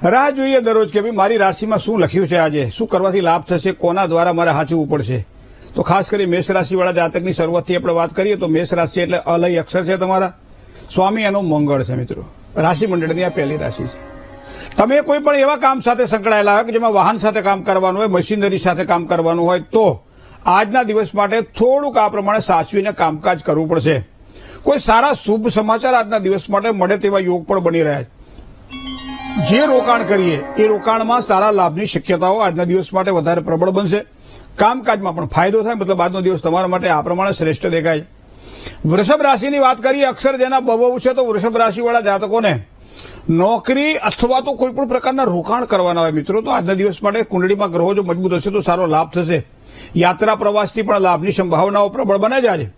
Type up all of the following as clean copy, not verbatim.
રાહ જોઈએ દરરોજ કે ભાઈ મારી રાશિમાં શું લખ્યું છે, આજે શું કરવાથી લાભ થશે, કોના દ્વારા મારે સાચવવું પડશે. તો ખાસ કરી મેષ રાશિવાળા જાતકની શરૂઆતથી આપણે વાત કરીએ તો મેષ રાશિ એટલે અલય અક્ષર છે તમારા. સ્વામી એનો મંગળ છે મિત્રો. રાશિ મંડળની આ પહેલી રાશિ છે. તમે કોઈ પણ એવા કામ સાથે સંકળાયેલા હોય કે જેમાં વાહન સાથે કામ કરવાનું હોય, મશીનરી સાથે કામ કરવાનું હોય તો આજના દિવસ માટે થોડુંક આ પ્રમાણે સાચવીને કામકાજ કરવું પડશે. કોઈ સારા શુભ સમાચાર આજના દિવસ માટે મળે તેવા યોગ પણ બની રહ્યા છે. જે રોકાણ કરીએ એ રોકાણમાં સારા લાભની શક્યતાઓ આજના દિવસ માટે વધારે પ્રબળ બનશે. કામકાજમાં પણ ફાયદો થાય, મતલબ આજનો દિવસ તમારા માટે આ પ્રમાણે શ્રેષ્ઠ દેખાય. વૃષભ રાશિની વાત કરીએ, અક્ષર જેના બહુ છે તો વૃષભ રાશિવાળા જાતકોને નોકરી અથવા તો કોઈ પણ પ્રકારના રોકાણ કરવાના હોય મિત્રો, તો આજના દિવસ માટે કુંડળીમાં ગ્રહો જો મજબૂત હશે તો સારો લાભ થશે. યાત્રા પ્રવાસથી પણ લાભની સંભાવનાઓ પ્રબળ બને છે.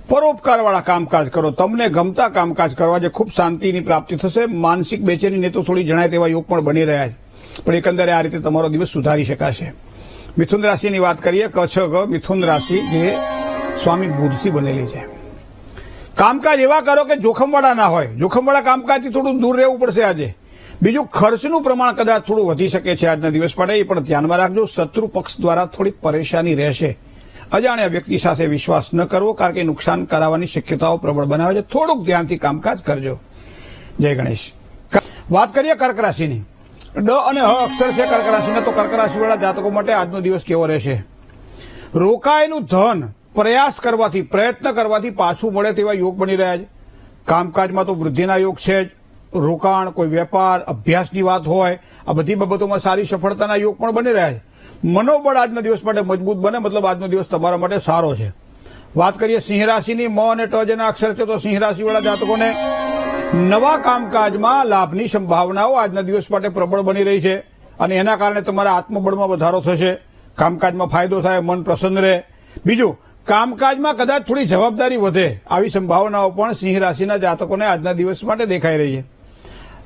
પરોપકારવાળા કામકાજ કરો, તમને ગમતા કામકાજ કરવા જે ખૂબ શાંતિની પ્રાપ્તિ થશે. માનસિક બેચેની તો થોડી જણાય તેવા યોગ પણ બની રહ્યા છે, પણ એકંદરે આ રીતે તમારો દિવસ સુધારી શકાશે. મિથુન રાશિની વાત કરીએ, ક છ ગ મિથુન રાશિ જે સ્વામી બુધથી બનેલી છે. કામકાજ એવા કરો કે જોખમવાળા ના હોય. જોખમવાળા કામકાજથી થોડું દૂર રહેવું પડશે આજે. બીજું, ખર્ચનું પ્રમાણ કદાચ થોડું વધી શકે છે આજના દિવસ માટે, એ પણ ધ્યાનમાં રાખજો. શત્રુ પક્ષ દ્વારા થોડીક પરેશાની રહેશે. અજાણ્યા વ્યક્તિ સાથે વિશ્વાસ ન કરવો, કારણ કે નુકસાન કરાવવાની શક્યતાઓ પ્રબળ બનાવે છે. થોડુંક ધ્યાનથી કામકાજ કરજો. જય ગણેશ. વાત કરીએ કર્ક રાશિની. ડ અને હ અક્ષર છે કર્ક રાશિના, તો કર્ક રાશિવાળા જાતકો માટે આજનો દિવસ કેવો રહેશે? રોકાયેલું ધન પ્રયાસ કરવાથી, પ્રયત્ન કરવાથી પાછું મળે તેવા યોગ બની રહ્યા છે. કામકાજમાં તો વૃદ્ધિના યોગ છે જ. રોકાણ, કોઈ વેપાર, અભ્યાસની વાત હોય, આ બધી બાબતોમાં સારી સફળતાના યોગ પણ બની રહ્યા છે. મનોબળ આજના દિવસ માટે મજબૂત બને, મતલબ આજનો દિવસ તમારા માટે સારો છે. વાત કરીએ સિંહ રાશિની, મ અને ટ જેના અક્ષર છે, તો સિંહ રાશિવાળા જાતકોને નવા કામકાજમાં લાભની સંભાવનાઓ આજના દિવસ માટે પ્રબળ બની રહી છે, અને એના કારણે તમારા આત્મબળમાં વધારો થશે. કામકાજમાં ફાયદો થાય, મન પ્રસન્ન રહે. બીજું, કામકાજમાં કદાચ થોડી જવાબદારી વધે, આવી સંભાવનાઓ પણ સિંહ રાશિના જાતકોને આજના દિવસ માટે દેખાઈ રહી છે.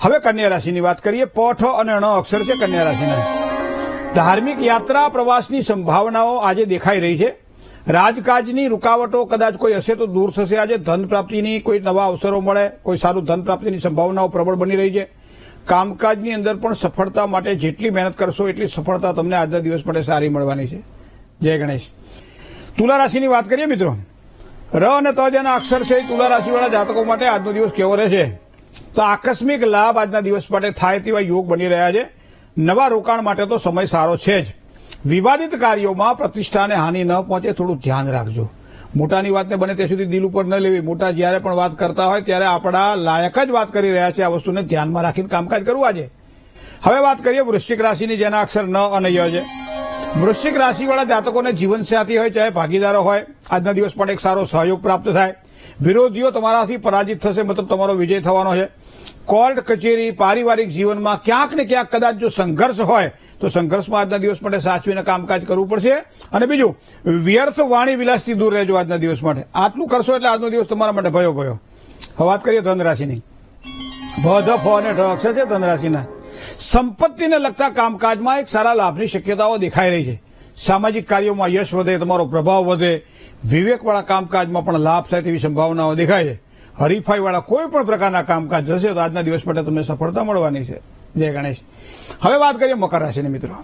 હવે કન્યા રાશિની વાત કરીએ, પ ઠ અને ણ અક્ષર છે કન્યા રાશિના. ધાર્મિક યાત્રા પ્રવાસની સંભાવનાઓ આજે દેખાઈ રહી છે. રાજકાજની રૂકાવટો કદાચ કોઈ હશે તો દૂર થશે આજે. ધન પ્રાપ્તિની કોઈ નવા અવસરો મળે, કોઈ સારું ધન પ્રાપ્તિની સંભાવનાઓ પ્રબળ બની રહી છે. કામકાજની અંદર પણ સફળતા માટે જેટલી મહેનત કરશો એટલી સફળતા તમને આજના દિવસ માટે સારી મળવાની છે. જય ગણેશ. તુલા રાશિની વાત કરીએ મિત્રો, ર અને ત જેના અક્ષર છે, તુલા રાશિવાળા જાતકો માટે આજનો દિવસ કેવો રહેશે? તો આકસ્મિક લાભ આજના દિવસ માટે થાય તેવા યોગ બની રહ્યા છે. નવા રોકાણ માટે તો સમય સારો છે જ. વિવાદિત કાર્યોમાં પ્રતિષ્ઠાને હાનિ ન પહોંચે, થોડું ધ્યાન રાખજો. મોટાની વાતને બને ત્યાં સુધી દિલ ઉપર ન લેવી. મોટા જ્યારે પણ વાત કરતા હોય ત્યારે આપણા લાયક જ વાત કરી રહ્યા છે, આ વસ્તુને ધ્યાનમાં રાખીને કામકાજ કરવું આજે. હવે વાત કરીએ વૃશ્ચિક રાશિની, જેના અક્ષર ન અને ય છે. વૃશ્ચિક રાશિવાળા જાતકોને જીવનસાથી હોય, ચાહે ભાગીદારો હોય, આજના દિવસ માટે એક સારો સહયોગ પ્રાપ્ત થાય. વિરોધીઓ તમારાથી પરાજિત થશે, મતલબ તમારો વિજય થવાનો છે. કોર્ટ કચેરી, પારિવારિક જીવનમાં ક્યાંક ને ક્યાંક કદાચ જો સંઘર્ષ હોય તો સંઘર્ષમાં આજના દિવસ માટે સાચવીને કામકાજ કરવું પડશે. અને બીજું, વ્યર્થ વાણી વિલાસથી દૂર રહેજો આજના દિવસ માટે. આટલું કરશો એટલે આજનો દિવસ તમારા માટે ભયો. હવે વાત કરીએ ધન રાશિની. ભ, ધ, ફ અને ઢ અક્ષર છે ધન રાશિના. સંપત્તિને લગતા કામકાજમાં એક સારા લાભની શક્યતાઓ દેખાઈ રહી છે. સામાજિક કાર્યોમાં યશ વધે, તમારો પ્રભાવ વધે. વિવેકવાળા કામકાજમાં પણ લાભ થાય તેવી સંભાવનાઓ દેખાય છે. હરીફાઈવાળા કોઈ પણ પ્રકારના કામકાજ હશે તો આજના દિવસ માટે તમને સફળતા મળવાની છે. જય ગણેશ. હવે વાત કરીએ મકર રાશિની મિત્રો.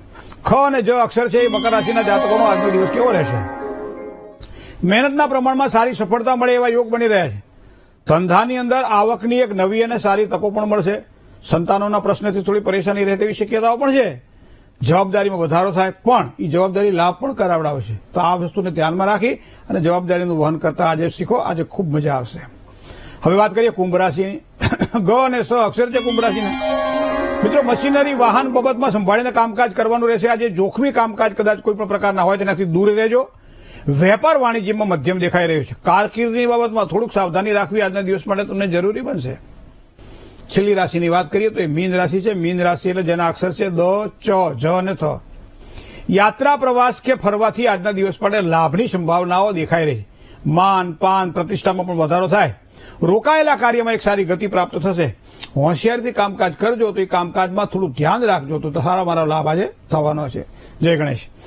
ખ અને જ અક્ષર છે, એ મકર રાશિના જાતકોનો આજનો દિવસ કેવો રહેશે? મહેનતના પ્રમાણમાં સારી સફળતા મળે એવા યોગ બની રહ્યા છે. ધંધાની અંદર આવકની એક નવી અને સારી તકો પણ મળશે. સંતાનોના પ્રશ્નથી થોડી પરેશાની રહે તેવી શક્યતાઓ પણ છે. જવાબદારીમાં વધારો થાય, પણ એ જવાબદારી લાભ પણ કરાવડાવશે. તો આ વસ્તુને ધ્યાનમાં રાખી અને જવાબદારીનું વહન કરતા આજે શીખો, આજે ખૂબ મજા આવશે. હવે વાત કરીએ કુંભ રાશિની. ગ અને સ અક્ષર છે કુંભ રાશિના. મિત્રો, મશીનરી, વાહન બાબતમાં સંભાળીને કામકાજ કરવાનું રહેશે આજે. જોખમી કામકાજ કદાચ કોઈ પણ પ્રકારના હોય તેનાથી દૂર રહેજો. વેપાર વાણિજ્યમાં મધ્યમ દેખાઈ રહ્યું છે. કારકિર્દીની બાબતમાં થોડુંક સાવધાની રાખવી આજના દિવસ માટે તમને જરૂરી બનશે. છેલ્લી રાશિની વાત કરીએ તો એ મીન રાશિ છે. મીન રાશિ એટલે જેના અક્ષર છે દ, ચ, જ અને થ. યાત્રા પ્રવાસ કે ફરવાથી આજના દિવસ માટે લાભની સંભાવનાઓ દેખાઈ રહી. માન, પાન, પ્રતિષ્ઠામાં પણ વધારો થાય. રોકાયેલા કાર્યમાં એક સારી ગતિ પ્રાપ્ત થશે. હોશિયારીથી કામકાજ કરજો તો એ કામકાજમાં થોડું ધ્યાન રાખજો તો સારા મારા લાભ આજે થવાનો છે. જય ગણેશ.